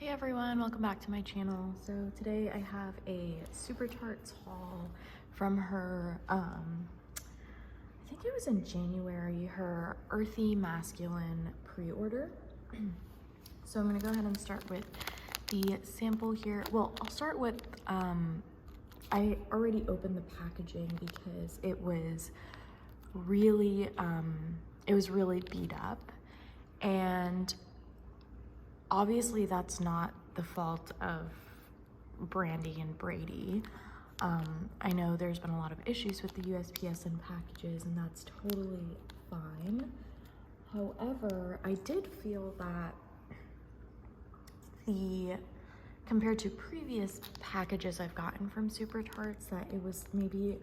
Hey everyone, welcome back to my channel. So today I have a Supertarts haul from her, I think it was in January, her Earthy Masculine pre-order. So I'm gonna go ahead and start with the sample here. Well, I'll start with, I already opened the packaging because it was really beat up, and obviously that's not the fault of Brandy and Brady. I know there's been a lot of issues with the USPS and packages, and that's totally fine. However, I did feel that compared to previous packages I've gotten from Supertarts, that it was maybe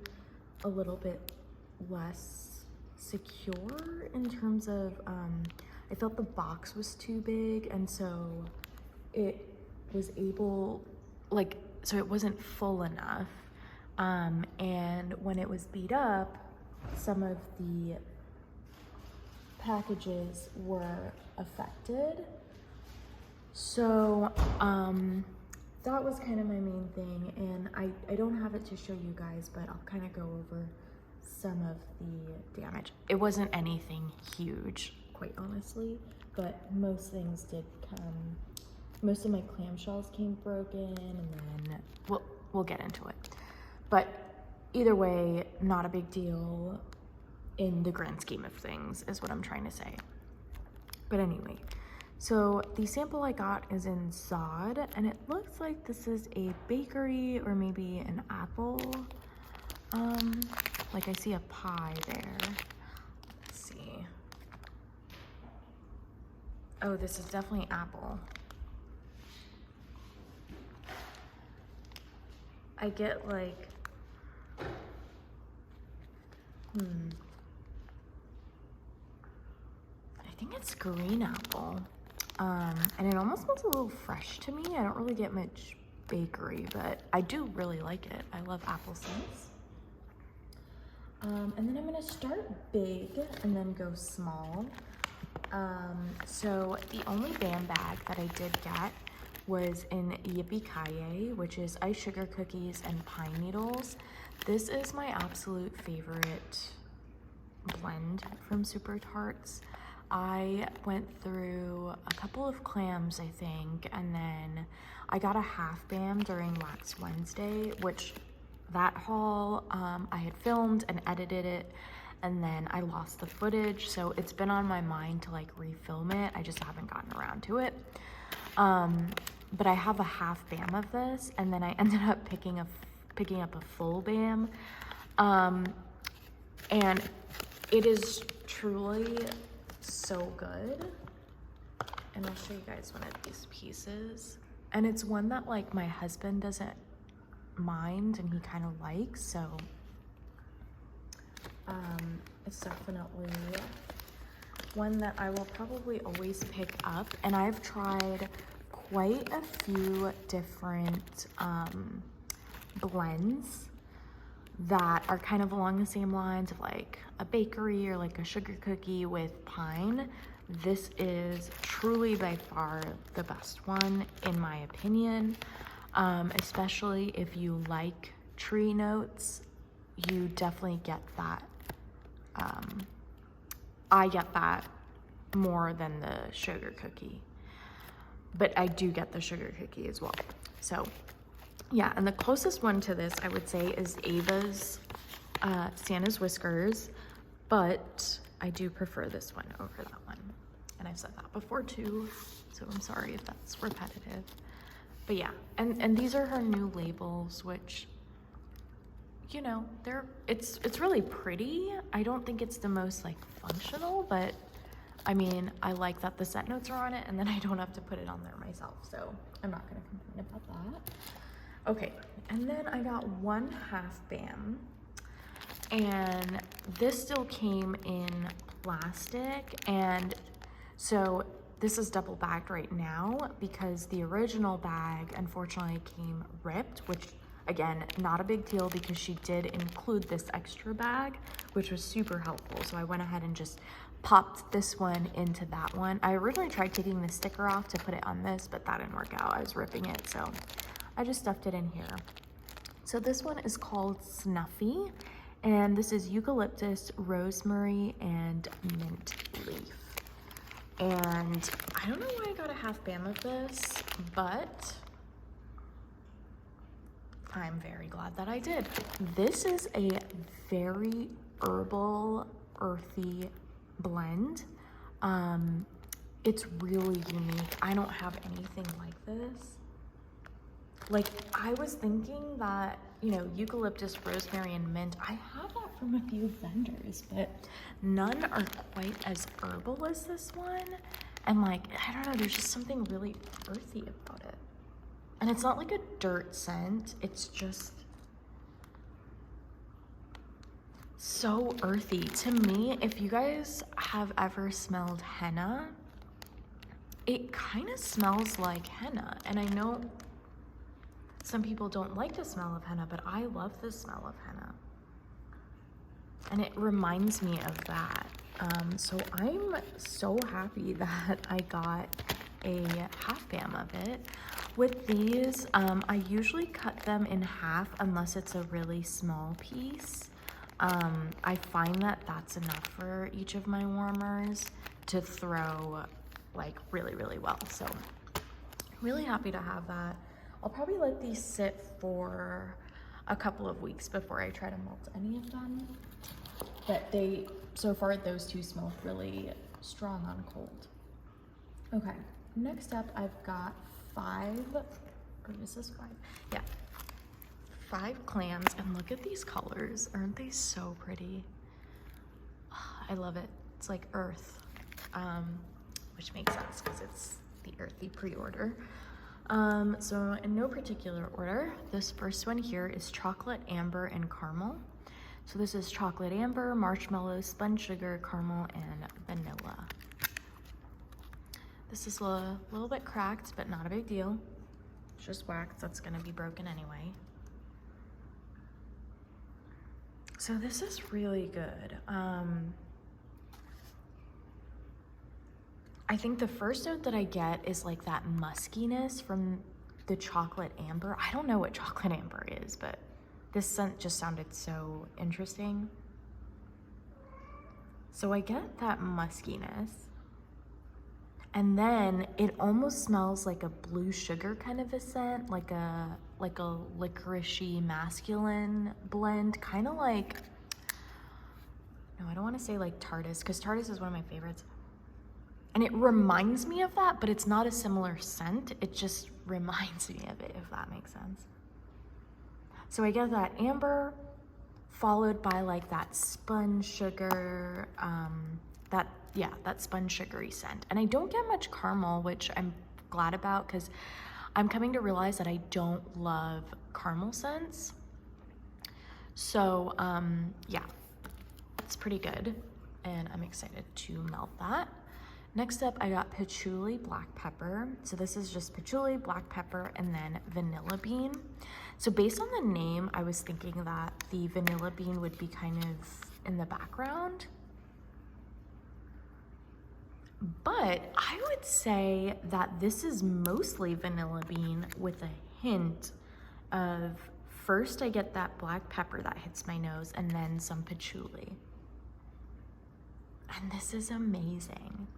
a little bit less secure in terms of, I felt the box was too big, and so it was so it wasn't full enough. And when it was beat up, some of the packages were affected. So that was kind of my main thing, and I don't have it to show you guys, but I'll kind of go over some of the damage. It wasn't anything huge, quite honestly, but most things did come. Most of my clamshells came broken, and then we'll get into it. But either way, not a big deal in the grand scheme of things, is what I'm trying to say. But anyway, so the sample I got is in Zod, and it looks like this is a bakery or maybe an apple. Like I see a pie there. Let's see. Oh, this is definitely apple. I get like, I think it's green apple. And it almost smells a little fresh to me. I don't really get much bakery, but I do really like it. I love apple scents. And then I'm gonna start big and then go small. So the only BAM bag that I did get was in Yippee-Ki-Yay, which is ice sugar cookies and pine needles. This is my absolute favorite blend from Supertarts. I went through a couple of clams, I think, and then I got a half BAM during Wax Wednesday, which that haul, I had filmed and edited it, and then I lost the footage, so it's been on my mind to like refilm it. I just haven't gotten around to it. But I have a half BAM of this, and then I ended up picking up a full BAM. And it is truly so good. And I'll show you guys one of these pieces. And it's one that like my husband doesn't mind and he kind of likes, so it's definitely one that I will probably always pick up. And I've tried quite a few different blends that are kind of along the same lines of like a bakery or like a sugar cookie with pine. This is truly by far the best one in my opinion. Especially if you like tree notes, you definitely get that. I get that more than the sugar cookie, but I do get the sugar cookie as well. So yeah, and the closest one to this I would say is Ava's Santa's Whiskers, but I do prefer this one over that one. And I've said that before too, so I'm sorry if that's repetitive. But yeah, and these are her new labels, which, you know, it's really pretty. I don't think it's the most like functional, but I mean, I like that the scent notes are on it, and then I don't have to put it on there myself, so I'm not gonna complain about that. Okay, and then I got one half BAM, and this still came in plastic, and so this is double bagged right now because the original bag unfortunately came ripped, which again, not a big deal because she did include this extra bag, which was super helpful. So I went ahead and just popped this one into that one. I originally tried taking the sticker off to put it on this, but that didn't work out. I was ripping it, so I just stuffed it in here. So this one is called Snuffy, and this is eucalyptus, rosemary, and mint leaf. And I don't know why I got a half bam of this, but I'm very glad that I did. This is a very herbal, earthy blend. It's really unique. I don't have anything like this. Like, I was thinking that, you know, eucalyptus, rosemary, and mint, I have that from a few vendors, but none are quite as herbal as this one. And like, I don't know, there's just something really earthy about it. And it's not like a dirt scent, it's just so earthy. To me, if you guys have ever smelled henna, it kind of smells like henna. And I know some people don't like the smell of henna, but I love the smell of henna. And it reminds me of that. So I'm so happy that I got a half bam of it. With these, I usually cut them in half unless it's a really small piece. I find that that's enough for each of my warmers to throw like really, really well. So really happy to have that. I'll probably let these sit for a couple of weeks before I try to melt any of them. But so far those two smell really strong on cold. Okay, next up I've got 5 clams, and look at these colors. Aren't they so pretty? I love it. It's like earth, which makes sense because it's the Earthy pre-order. So in no particular order, this first one here is chocolate, amber, and caramel. So this is chocolate amber, marshmallow, spun sugar, caramel, and vanilla. This is a little bit cracked, but not a big deal. It's just wax, that's gonna be broken anyway. So this is really good. I think the first note that I get is like that muskiness from the chocolate amber. I don't know what chocolate amber is, but this scent just sounded so interesting. So I get that muskiness. And then it almost smells like a blue sugar kind of a scent, like a licoricey masculine blend, kind of like, no, I don't want to say like Tartus, because Tartus is one of my favorites. And it reminds me of that, but it's not a similar scent. It just reminds me of it, if that makes sense. So I get that amber followed by like that spun sugar, that spun sugary scent. And I don't get much caramel, which I'm glad about because I'm coming to realize that I don't love caramel scents. So yeah, it's pretty good and I'm excited to melt that. Next up, I got patchouli black pepper. So this is just patchouli, black pepper, and then vanilla bean. So based on the name, I was thinking that the vanilla bean would be kind of in the background. But I would say that this is mostly vanilla bean with a hint of, first I get that black pepper that hits my nose and then some patchouli. And this is amazing.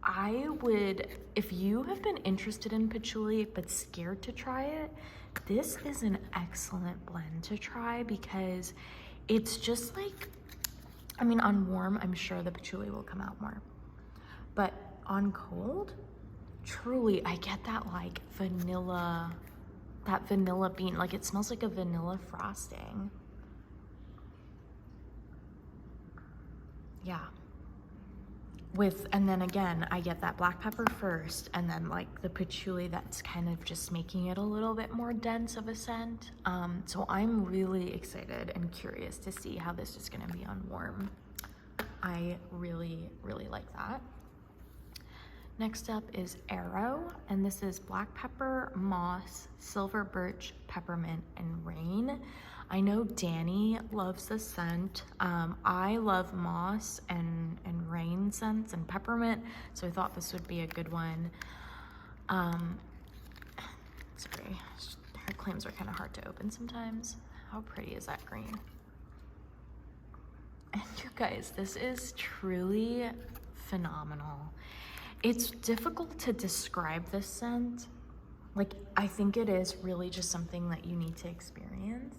I would, if you have been interested in patchouli but scared to try it, this is an excellent blend to try because it's just like, I mean, on warm, I'm sure the patchouli will come out more. But on cold, truly, I get that like vanilla, that vanilla bean, like it smells like a vanilla frosting. Yeah. And then again, I get that black pepper first, and then like the patchouli that's kind of just making it a little bit more dense of a scent. So I'm really excited and curious to see how this is gonna be on warm. I really, really like that. Next up is Arrow, and this is black pepper, moss, silver birch, peppermint, and rain. I know Danny loves the scent. I love moss and rain scents and peppermint, so I thought this would be a good one. Sorry, her clams are kind of hard to open sometimes. How pretty is that green? And you guys, this is truly phenomenal. It's difficult to describe this scent. Like, I think it is really just something that you need to experience.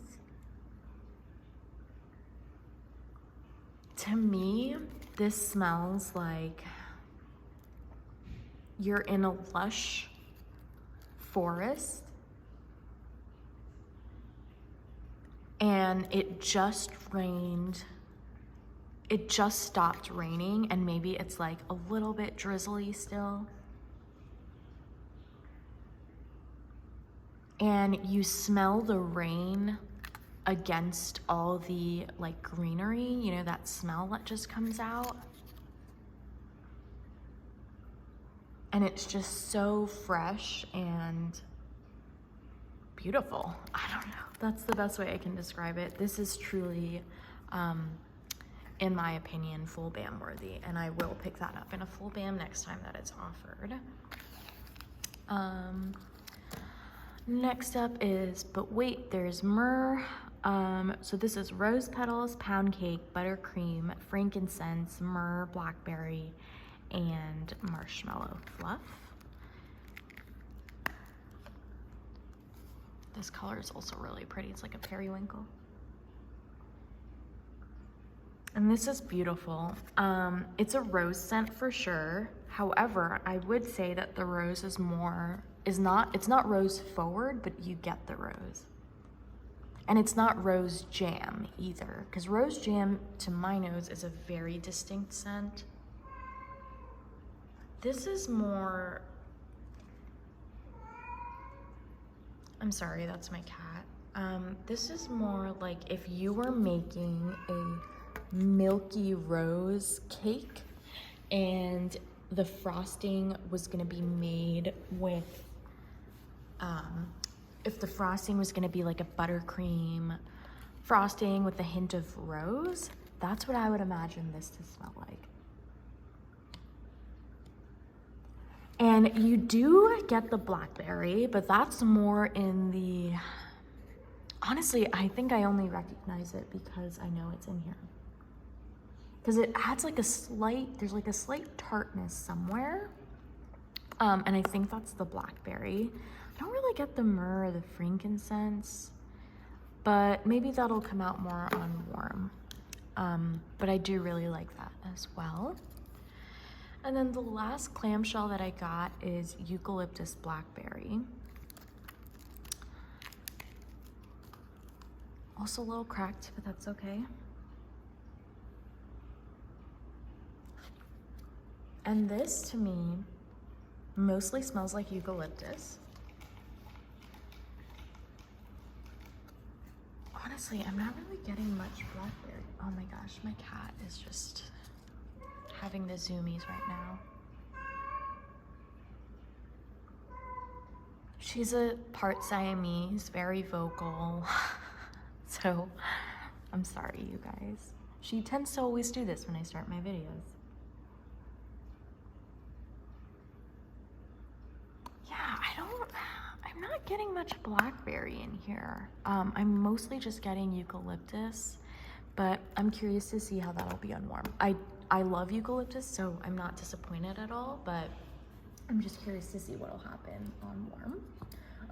To me, this smells like you're in a lush forest and it just rained. It just stopped raining and maybe it's like a little bit drizzly still. And you smell the rain against all the like greenery, you know, that smell that just comes out. And it's just so fresh and beautiful. I don't know. That's the best way I can describe it. This is truly, in my opinion, full BAM worthy. And I will pick that up in a full BAM next time that it's offered. Next up is, but wait, there's Myrrh. So this is rose petals, pound cake, buttercream, frankincense, myrrh, blackberry, and marshmallow fluff. This color is also really pretty. It's like a periwinkle. And this is beautiful. It's a rose scent for sure. However, I would say that the rose is more, it's not rose forward, but you get the rose. And it's not rose jam either, because rose jam to my nose is a very distinct scent. This is more, I'm sorry, that's my cat. This is more like if you were making a milky rose cake and the frosting was gonna be made with, if the frosting was gonna be like a buttercream frosting with a hint of rose, that's what I would imagine this to smell like. And you do get the blackberry, but that's more in the, honestly, I think I only recognize it because I know it's in here. Because it adds like a slight, there's like a slight tartness somewhere. And I think that's the blackberry. I don't really get the myrrh or the frankincense, but maybe that'll come out more on warm. But I do really like that as well. And then the last clamshell that I got is eucalyptus blackberry. Also a little cracked, but that's okay. And this to me mostly smells like eucalyptus. Honestly, I'm not really getting much blackberry. Oh my gosh, my cat is just having the zoomies right now. She's a part Siamese, very vocal. So I'm sorry, you guys. She tends to always do this when I start my videos. Yeah, I'm not getting much blackberry in here. I'm mostly just getting eucalyptus, but I'm curious to see how that'll be on warm. I love eucalyptus, so I'm not disappointed at all, but I'm just curious to see what'll happen on warm.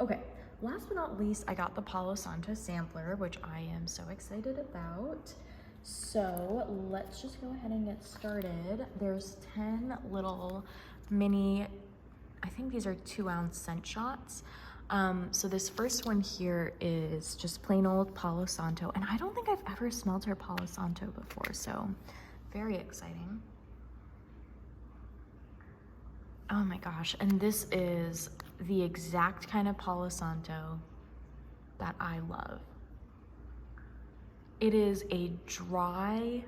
Okay, last but not least, I got the Palo Santo sampler, which I am so excited about. So let's just go ahead and get started. There's 10 little mini, I think these are 2-ounce scent shots. So this first one here is just plain old Palo Santo, and I don't think I've ever smelled her Palo Santo before, so very exciting. Oh my gosh, and this is the exact kind of Palo Santo that I love. It is a dry,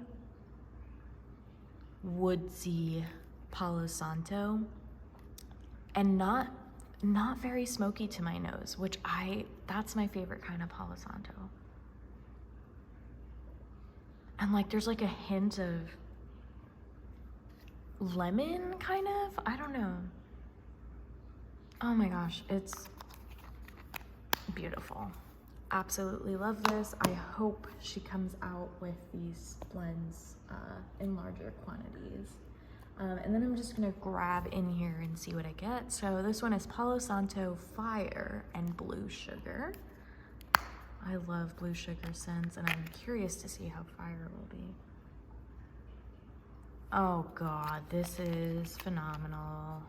woodsy Palo Santo, and not very smoky to my nose, which that's my favorite kind of Palo Santo. And like there's like a hint of lemon, kind of. I don't know. Oh my gosh, it's beautiful. Absolutely love this. I hope she comes out with these blends in larger quantities. And then I'm just gonna grab in here and see what I get. So this one is Palo Santo Fire and Blue Sugar. I love blue sugar scents, and I'm curious to see how fire will be. Oh God, this is phenomenal.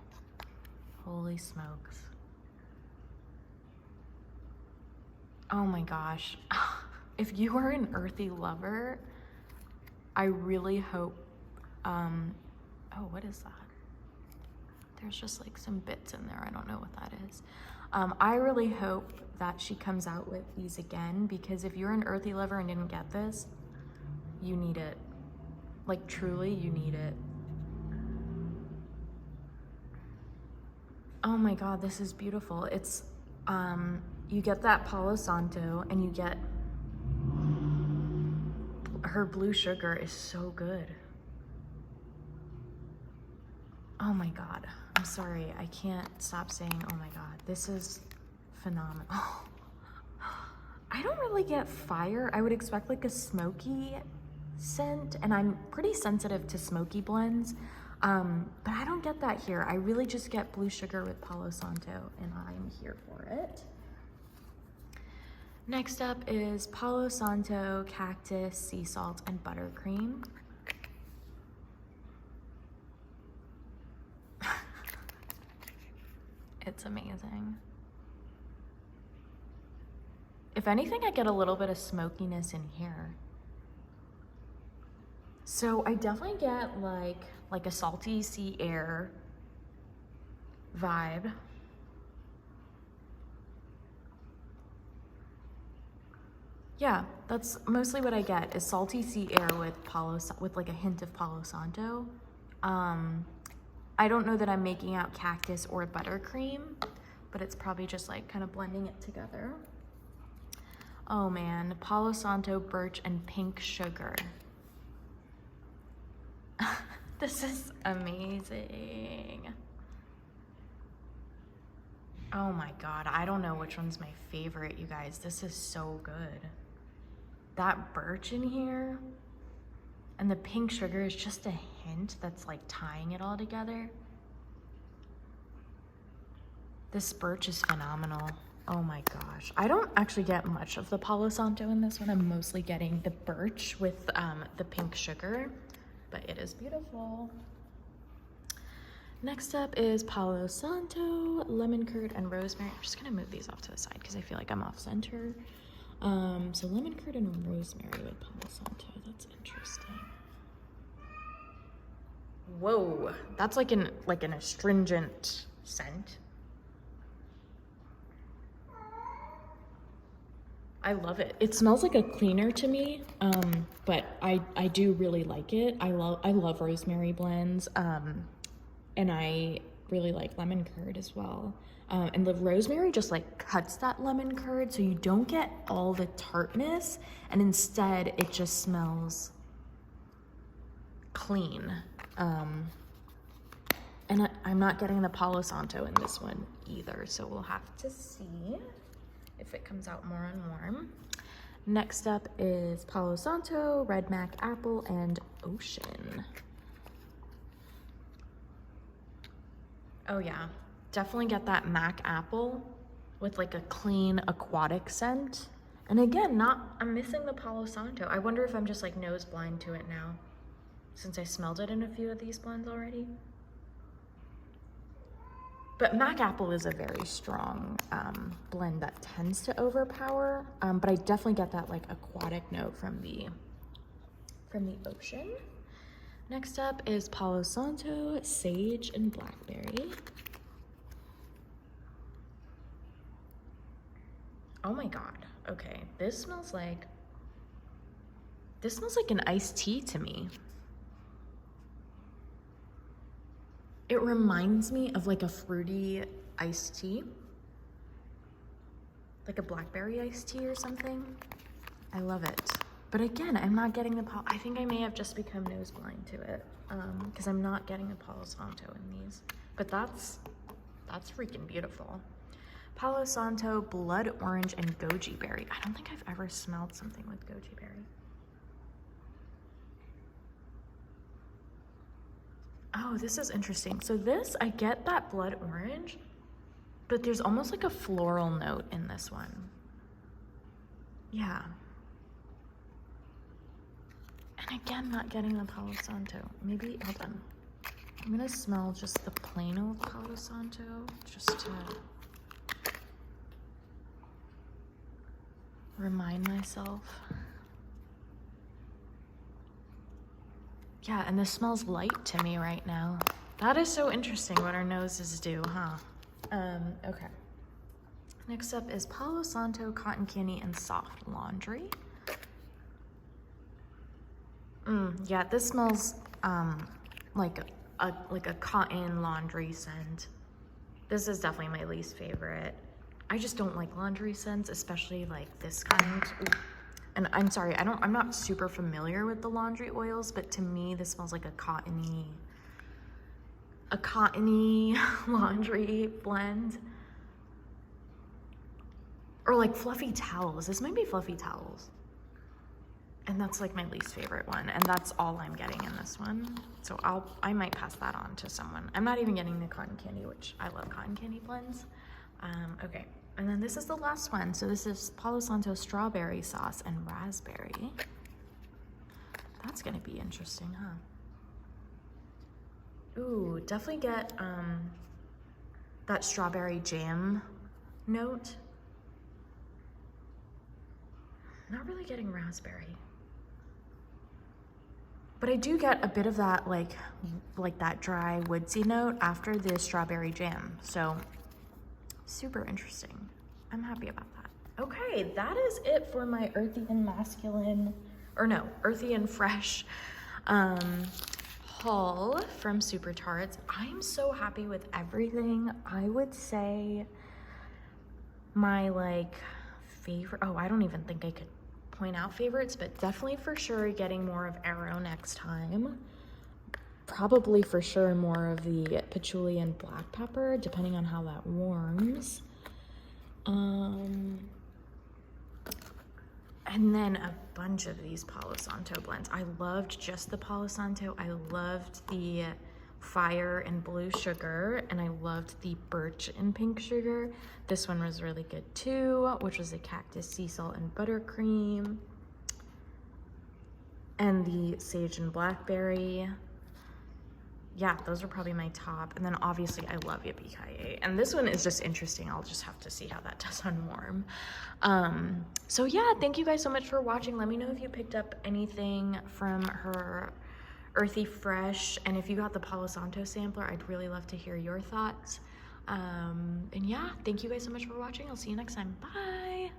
Holy smokes. Oh my gosh. If you are an earthy lover, I really hope, oh, what is that? There's just like some bits in there. I don't know what that is. I really hope that she comes out with these again, because if you're an earthy lover and didn't get this, you need it. Like truly, you need it. Oh my God, this is beautiful. It's, you get that Palo Santo and you get, her blue sugar is so good. Oh my God, I'm sorry. I can't stop saying, oh my God, this is phenomenal. I don't really get fire. I would expect like a smoky scent, and I'm pretty sensitive to smoky blends, but I don't get that here. I really just get blue sugar with Palo Santo, and I'm here for it. Next up is Palo Santo, Cactus, Sea Salt, and Buttercream. It's amazing. If anything, I get a little bit of smokiness in here. So I definitely get like a salty sea air vibe. Yeah, that's mostly what I get, is salty sea air with like a hint of Palo Santo. I don't know that I'm making out Cactus or Buttercream, but it's probably just like kind of blending it together. Oh man, Palo Santo, Birch, and Pink Sugar. This is amazing. Oh my God, I don't know which one's my favorite, you guys. This is so good. That Birch in here and the Pink Sugar is just a hint that's like tying it all together. This Birch is phenomenal. Oh my gosh. I don't actually get much of the Palo Santo in this one. I'm mostly getting the Birch with the Pink Sugar, but it is beautiful. Next up is Palo Santo, Lemon Curd, and Rosemary. I'm just gonna move these off to the side because I feel like I'm off center. So lemon curd and rosemary with Palo Santo. That's interesting. Whoa, that's like an astringent scent. I love it. It smells like a cleaner to me, but I do really like it. I love rosemary blends, and I really like lemon curd as well. And the rosemary just like cuts that lemon curd, so you don't get all the tartness, and instead it just smells clean. And I'm not getting the Palo Santo in this one either, so we'll have to see if it comes out more and more. Next up is Palo Santo, Red Mac Apple, and Ocean. Oh yeah, definitely get that Mac Apple with like a clean aquatic scent. And again, I'm missing the Palo Santo. I wonder if I'm just like nose blind to it now, since I smelled it in a few of these blends already. But Mac Apple is a very strong blend that tends to overpower, but I definitely get that like aquatic note from the Ocean. Next up is Palo Santo, Sage, and Blackberry. Oh my God, okay, this smells like an iced tea to me. It reminds me of like a fruity iced tea, like a blackberry iced tea or something. I love it. But again, I'm not getting the I think I may have just become nose blind to it, because I'm not getting the Palo Santo in these. But that's freaking beautiful. Palo Santo, Blood Orange, and Goji Berry. I don't think I've ever smelled something with Goji Berry. Oh, this is interesting. So this, I get that Blood Orange, but there's almost like a floral note in this one. Yeah. And again, not getting the Palo Santo. Maybe, hold on. I'm gonna smell just the plain old Palo Santo, just to remind myself. Yeah, and this smells light to me right now. That is so interesting what our noses do, huh? Okay. Next up is Palo Santo, Cotton Candy, and Soft Laundry. Yeah, this smells like a cotton laundry scent. This is definitely my least favorite. I just don't like laundry scents, especially like this kind. Ooh. And I'm sorry, I'm not super familiar with the laundry oils, but to me this smells like a cottony laundry blend. Or like fluffy towels. This might be fluffy towels. And that's like my least favorite one. And that's all I'm getting in this one. So I might pass that on to someone. I'm not even getting the cotton candy, which I love cotton candy blends. Okay, and then this is the last one. So this is Palo Santo strawberry sauce and raspberry. That's gonna be interesting, huh? Ooh, definitely get that strawberry jam note. Not really getting raspberry. But I do get a bit of that like that dry woodsy note after the strawberry jam. So super interesting. I'm happy about that. Okay, that is it for my earthy and masculine, or no, earthy and fresh haul from Supertarts. I'm so happy with everything. I would say my like favorite, oh, I don't even think I could point out favorites, but definitely for sure getting more of Arrow next time. Probably for sure more of the patchouli and black pepper, depending on how that warms. And then a bunch of these Palo Santo blends. I loved just the Palo Santo. I loved the fire and blue sugar, and I loved the birch and pink sugar. This one was really good too, which was the cactus, sea salt, and buttercream. And the sage and blackberry. Yeah, those are probably my top. And then obviously I love Yippee-Ki-Yay. And this one is just interesting. I'll just have to see how that does on warm. So yeah, thank you guys so much for watching. Let me know if you picked up anything from her Earthy Fresh. And if you got the Palo Santo sampler, I'd really love to hear your thoughts. And yeah, thank you guys so much for watching. I'll see you next time. Bye.